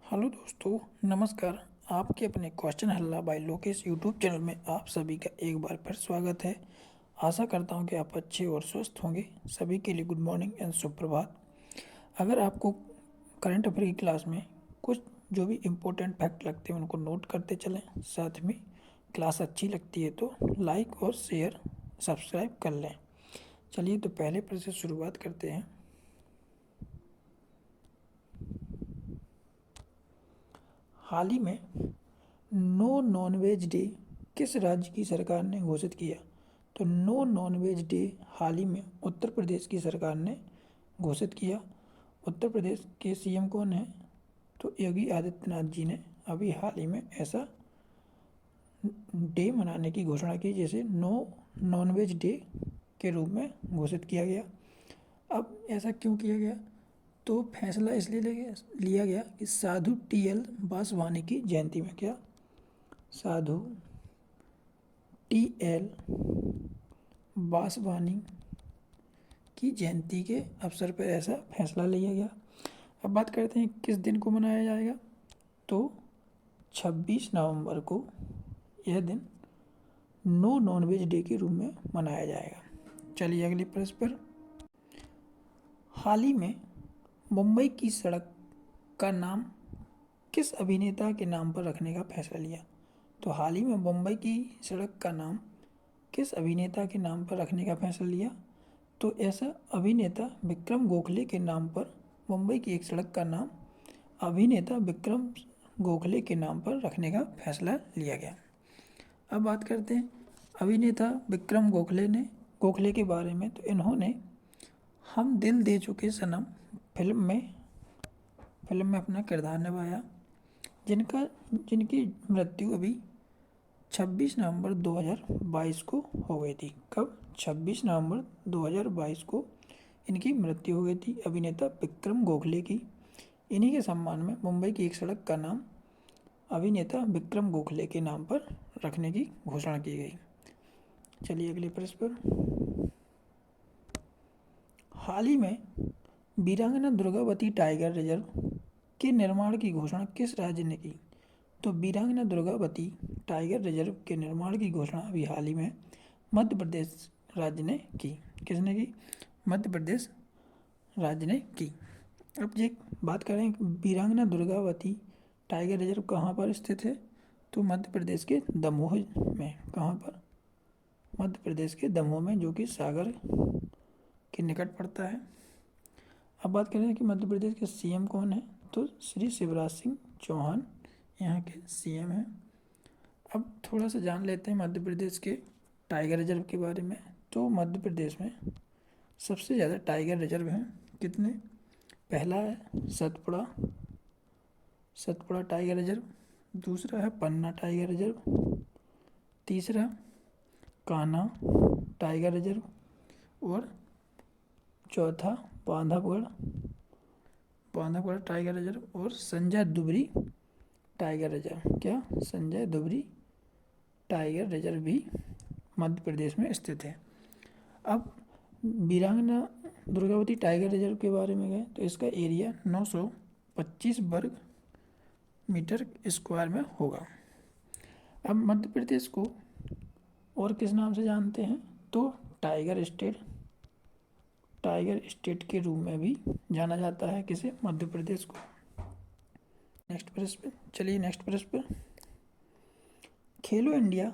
Hello दोस्तों, नमस्कार। आपके अपने क्वेश्चन हल्ला बाय लोकेश यूट्यूब चैनल में आप सभी का एक बार फिर स्वागत है। आशा करता हूं कि आप अच्छे और स्वस्थ होंगे। सभी के लिए गुड मॉर्निंग एंड सुप्रभात। अगर आपको करंट अफेयर की क्लास में कुछ जो भी इम्पोर्टेंट फैक्ट लगते हैं उनको नोट करते चलें, साथ में क्लास अच्छी लगती है तो लाइक और शेयर सब्सक्राइब कर लें। चलिए तो पहले प्रश्न से शुरुआत करते हैं। हाल ही में नो नॉनवेज डे किस राज्य की सरकार ने घोषित किया? तो नो नॉनवेज डे हाल ही में उत्तर प्रदेश की सरकार ने घोषित किया। उत्तर प्रदेश के सीएम कौन है? तो योगी आदित्यनाथ जी ने अभी हाल ही में ऐसा डे मनाने की घोषणा की, जैसे नो नॉनवेज डे के रूप में घोषित किया गया। अब ऐसा क्यों किया गया? तो फैसला इसलिए लिया गया कि साधु टी.एल. वासवानी की जयंती में, क्या साधु टी.एल. वासवानी की जयंती के अवसर पर ऐसा फैसला लिया गया। अब बात करते हैं किस दिन को मनाया जाएगा। तो 26 नवंबर को यह दिन नो नॉनवेज डे के रूप में मनाया जाएगा। चलिए अगले प्रश्न पर। हाल ही में मुंबई की सड़क का नाम किस अभिनेता के नाम पर रखने का फैसला लिया? तो हाल ही में मुंबई की सड़क का नाम किस अभिनेता के नाम पर रखने का फैसला लिया? तो ऐसा अभिनेता विक्रम गोखले के नाम पर मुंबई की एक सड़क का नाम अभिनेता विक्रम गोखले के नाम पर रखने का फैसला लिया गया। अब बात करते हैं अभिनेता विक्रम गोखले के बारे में। तो इन्होंने हम दिल दे चुके सनम फिल्म में अपना किरदार निभाया, जिनकी मृत्यु अभी 26 नवंबर 2022 को हो गई थी। कब? 26 नवंबर 2022 को इनकी मृत्यु हो गई थी, अभिनेता विक्रम गोखले की। इन्हीं के सम्मान में मुंबई की एक सड़क का नाम अभिनेता विक्रम गोखले के नाम पर रखने की घोषणा की गई। चलिए अगले प्रश्न पर। हाल ही में वीरांगना दुर्गावती टाइगर रिजर्व के निर्माण की घोषणा किस राज्य ने की? तो वीरांगना दुर्गावती टाइगर रिजर्व के निर्माण की घोषणा अभी हाल ही में मध्य प्रदेश राज्य ने की। किसने की? मध्य प्रदेश राज्य ने की। अब ये बात करें वीरांगना दुर्गावती टाइगर रिजर्व कहाँ पर स्थित है? तो मध्य प्रदेश के दमोह में। कहाँ पर? मध्य प्रदेश के दमोह में, जो कि सागर के निकट पड़ता है। अब बात करें कि मध्य प्रदेश के सीएम कौन है? तो श्री शिवराज सिंह चौहान यहाँ के सीएम हैं। अब थोड़ा सा जान लेते हैं मध्य प्रदेश के टाइगर रिजर्व के बारे में। तो मध्य प्रदेश में सबसे ज़्यादा टाइगर रिजर्व हैं। कितने? पहला है सतपुड़ा टाइगर रिजर्व, दूसरा है पन्ना टाइगर रिजर्व, तीसरा कान्हा टाइगर रिजर्व और चौथा बांधवगढ़ टाइगर रिजर्व और संजय दुबरी टाइगर रिजर्व। क्या? संजय दुबरी टाइगर रिजर्व भी मध्य प्रदेश में स्थित है। अब वीरांगना दुर्गावती टाइगर रिजर्व के बारे में गए तो इसका एरिया 925 वर्ग मीटर स्क्वायर में होगा। अब मध्य प्रदेश को और किस नाम से जानते हैं? तो टाइगर स्टेट के रूप में भी जाना जाता है। किसे? मध्य प्रदेश को। नेक्स्ट प्रश्न पे चलिए। नेक्स्ट प्रश्न पर। खेलो इंडिया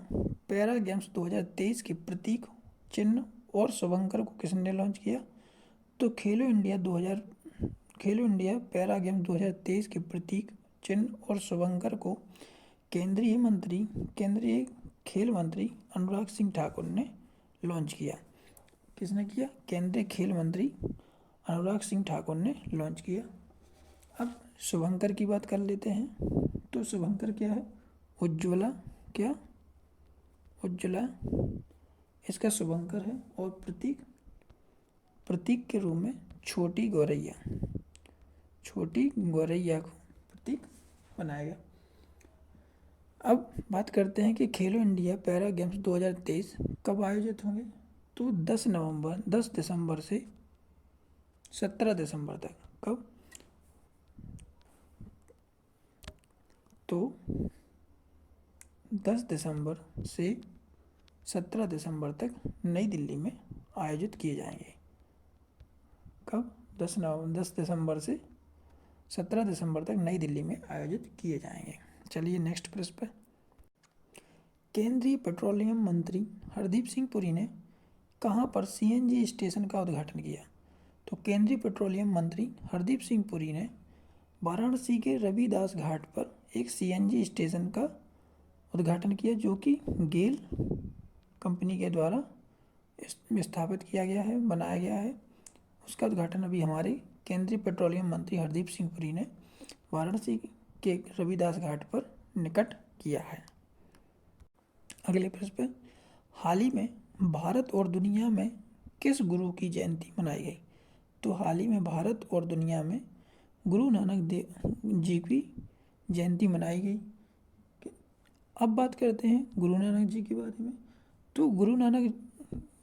पैरा गेम्स 2023 के प्रतीक, चिन्ह और शुभंकर को किसने लॉन्च किया? तो खेलो इंडिया पैरा गेम्स 2023 के प्रतीक, चिन्ह और शुभंकर को केंद्रीय खेल मंत्री अनुराग सिंह ठाकुर ने लॉन्च किया। किसने किया? केंद्रीय खेल मंत्री अनुराग सिंह ठाकुर ने लॉन्च किया। अब शुभंकर की बात कर लेते हैं। तो शुभंकर क्या है? उज्ज्वला। क्या? उज्ज्वला इसका शुभंकर है और प्रतीक के रूप में छोटी गौरैया को प्रतीक बनाया गया। अब बात करते हैं कि खेलो इंडिया पैरा गेम्स 2023 कब आयोजित होंगे? तो 10 दिसंबर से 17 दिसंबर तक। कब? तो 10 दिसंबर से 17 दिसंबर तक नई दिल्ली में आयोजित किए जाएंगे। कब? 10 दिसंबर से 17 दिसंबर तक नई दिल्ली में आयोजित किए जाएंगे। चलिए नेक्स्ट प्रश्न पर। केंद्रीय पेट्रोलियम मंत्री हरदीप सिंह पुरी ने कहाँ पर सीएनजी स्टेशन का उद्घाटन किया? तो केंद्रीय पेट्रोलियम मंत्री हरदीप सिंह पुरी ने वाराणसी के रविदास घाट पर एक सीएनजी स्टेशन का उद्घाटन किया, जो कि गेल कंपनी के द्वारा स्थापित किया गया है, बनाया गया है। उसका उद्घाटन अभी हमारे केंद्रीय पेट्रोलियम मंत्री हरदीप सिंह पुरी ने वाराणसी के रविदास घाट पर निकट किया है। अगले प्रश्न पे, हाल ही में भारत और दुनिया में किस गुरु की जयंती मनाई गई? तो हाल ही में भारत और दुनिया में गुरु नानक देव जी की जयंती मनाई गई। अब बात करते हैं गुरु नानक जी के बारे में। तो गुरु नानक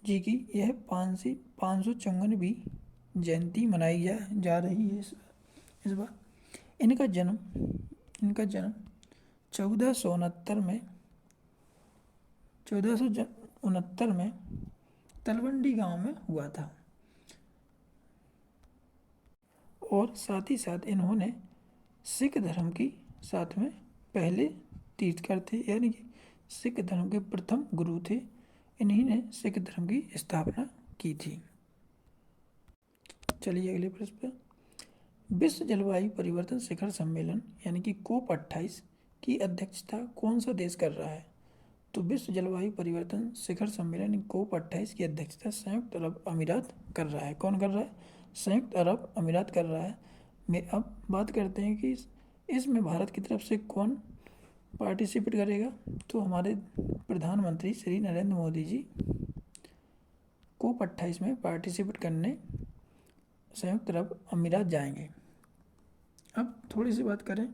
जी की यह 554वीं जयंती मनाई जा रही है इस बार। इनका जन्म 1469 में तलवंडी गांव में हुआ था। और साथ ही साथ इन्होंने सिख धर्म की साथ में पहले तीर्थकर थे, यानी कि सिख धर्म के प्रथम गुरु थे। इन्हीं ने सिख धर्म की स्थापना की थी। चलिए अगले प्रश्न पर। विश्व जलवायु परिवर्तन शिखर सम्मेलन यानी कि COP28 की अध्यक्षता कौन सा देश कर रहा है? तो विश्व जलवायु परिवर्तन शिखर सम्मेलन COP28 की अध्यक्षता संयुक्त अरब अमीरात कर रहा है। कौन कर रहा है? संयुक्त अरब अमीरात कर रहा है। मैं अब बात करते हैं कि इसमें भारत की तरफ से कौन पार्टिसिपेट करेगा। तो हमारे प्रधानमंत्री श्री नरेंद्र मोदी जी COP28 में पार्टिसिपेट करने संयुक्त अरब अमीरात जाएंगे। अब थोड़ी सी बात करें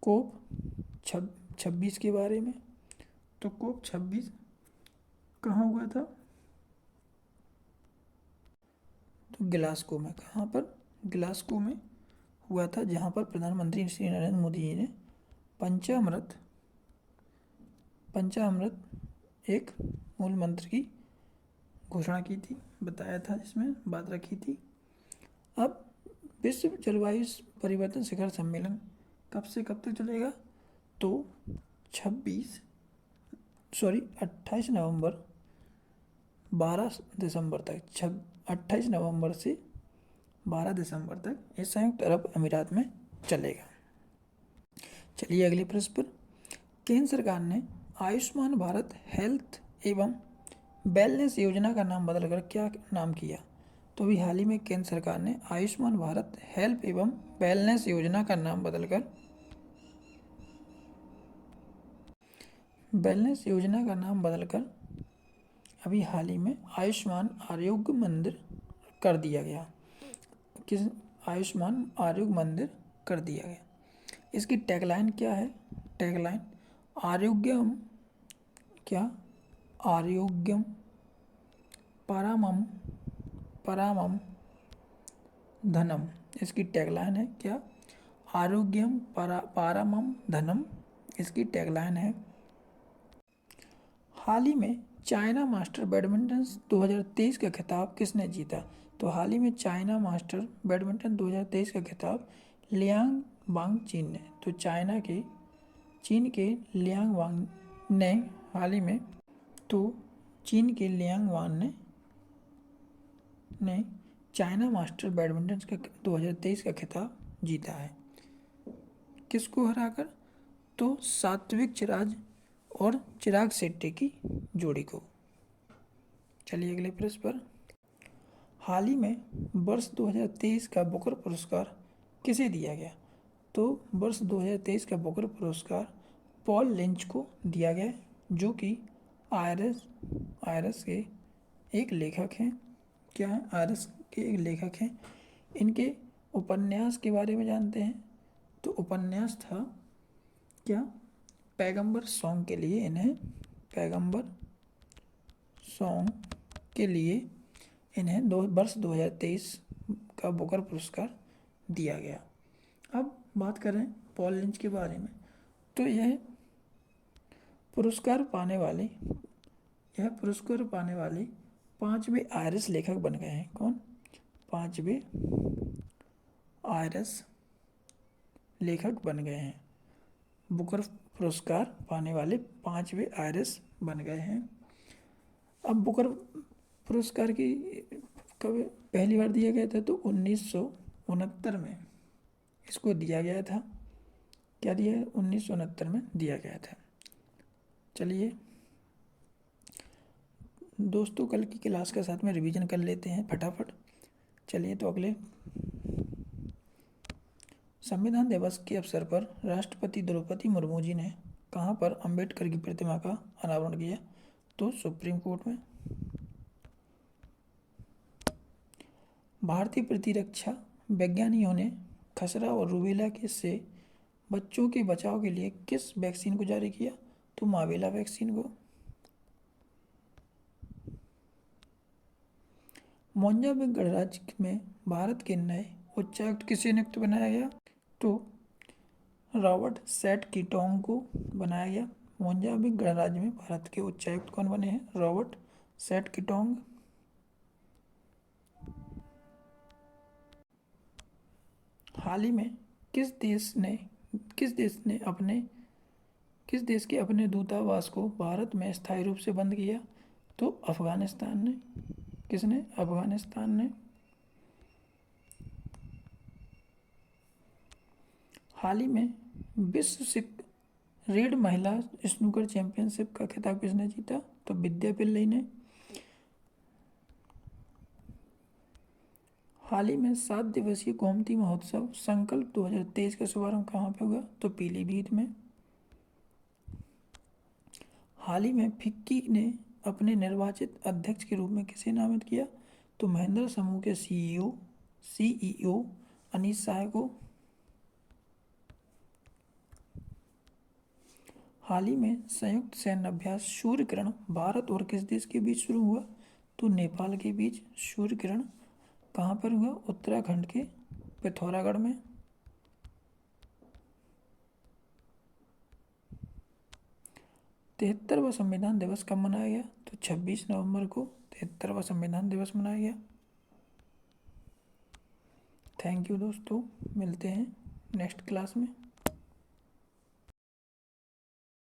COP26 के बारे में। तो COP26 कहाँ हुआ था? तो ग्लासगो में। कहाँ पर? ग्लासगो में हुआ था, जहाँ पर प्रधानमंत्री श्री नरेंद्र मोदी जी ने पंचामृत एक मूल मंत्र की घोषणा की थी, बताया था, जिसमें बात रखी थी। अब विश्व जलवायु परिवर्तन शिखर सम्मेलन कब से कब तक चलेगा? तो 28 नवंबर 12 दिसंबर तक 28 नवंबर से 12 दिसंबर तक ये संयुक्त अरब अमीरात में चलेगा। चलिए अगले प्रश्न पर। केंद्र सरकार ने आयुष्मान भारत हेल्थ एवं वेलनेस योजना का नाम बदलकर क्या नाम किया? तो अभी हाल ही में केंद्र सरकार ने आयुष्मान भारत हेल्थ एवं वेलनेस योजना का नाम बदलकर अभी हाल ही में आयुष्मान आरोग्य मंदिर कर दिया गया। आयुष्मान आरोग्य मंदिर कर दिया गया। इसकी टैगलाइन क्या है? टैगलाइन आरोग्यम परामम धनम। इसकी टैगलाइन है क्या? आरोग्यम पारमम धनम इसकी टैगलाइन है। हाल ही में चाइना मास्टर बैडमिंटन 2023 का खिताब किसने जीता? तो हाल ही में चाइना मास्टर बैडमिंटन 2023 का खिताब लियांग वांगचीन ने। तो चीन के लियांग वांग ने हाल ही में चीन के लियांग वान ने चाइना मास्टर बैडमिंटन का 2023 का खिताब जीता है। किसको हराकर? तो सात्विक चिराग और चिराग शेट्टी की जोड़ी को। चलिए अगले प्रश्न पर। हाल ही में वर्ष 2023 का बुकर पुरस्कार किसे दिया गया? तो वर्ष 2023 का बुकर पुरस्कार पॉल लिंच को दिया गया, जो कि आयरस के एक लेखक हैं। क्या है? आयरस के एक लेखक हैं। इनके उपन्यास के बारे में जानते हैं। तो उपन्यास था क्या? पैगंबर सॉन्ग के लिए इन्हें वर्ष 2023 का बुकर पुरस्कार दिया गया। अब बात करें पॉल लिंच के बारे में। तो पुरस्कार पाने वाले यह पुरस्कार पाने वाले पांचवें आयरिश लेखक बन गए हैं। कौन? पांचवें आयरिश लेखक बन गए हैं। बुकर पुरस्कार पाने वाले पांचवें आयरिश बन गए हैं। अब बुकर पुरस्कार की कब पहली बार दिया गया था? तो 1969 में इसको दिया गया था। क्या दिया? 1969 में दिया गया था। चलिए दोस्तों, कल की क्लास के साथ में रिवीजन कर लेते हैं फटाफट। चलिए तो अगले संविधान दिवस के अवसर पर राष्ट्रपति द्रौपदी मुर्मू जी ने कहाँ पर अंबेडकर की प्रतिमा का अनावरण किया? तो सुप्रीम कोर्ट में। भारतीय प्रतिरक्षा वैज्ञानिकों ने खसरा और रूबेला के से बच्चों के बचाव के लिए किस वैक्सीन को जारी किया? तो मावेला वैक्सीन को। मोंजाबिक गणराज्य में भारत के नए उच्चायुक्त किसे नियुक्त बनाया गया? तो रॉबर्ट सेट कीटोंग को बनाया गया। मोंजाबिक गणराज्य में भारत के उच्चायुक्त कौन बने हैं? Robert set कीटोंग। हाल ही में किस देश के अपने दूतावास को भारत में स्थायी रूप से बंद किया? तो अफगानिस्तान ने। किसने? अफगानिस्तान ने। हाल ही में विश्व रेड महिला स्नूकर चैंपियनशिप का खिताब किसने जीता? तो विद्या पिल्लई ने। हाल ही में 7 दिवसीय गोमती महोत्सव संकल्प 2023 का शुभारंभ कहाँ पे हुआ? तो पीलीभीत में। हाल ही में फिक्की ने अपने निर्वाचित अध्यक्ष के रूप में किसे नामित किया? तो महिंद्रा समूह के सीईओ अनीश शाह को। हाल ही में संयुक्त सैन्य अभ्यास सूर्य किरण भारत और किस देश के बीच शुरू हुआ? तो नेपाल के बीच। सूर्य किरण कहाँ पर हुआ? उत्तराखंड के पिथौरागढ़ में। 73वां संविधान दिवस कब मनाया गया? तो 26 नवंबर को 73वां संविधान दिवस मनाया गया। थैंक यू दोस्तों, मिलते हैं नेक्स्ट क्लास में।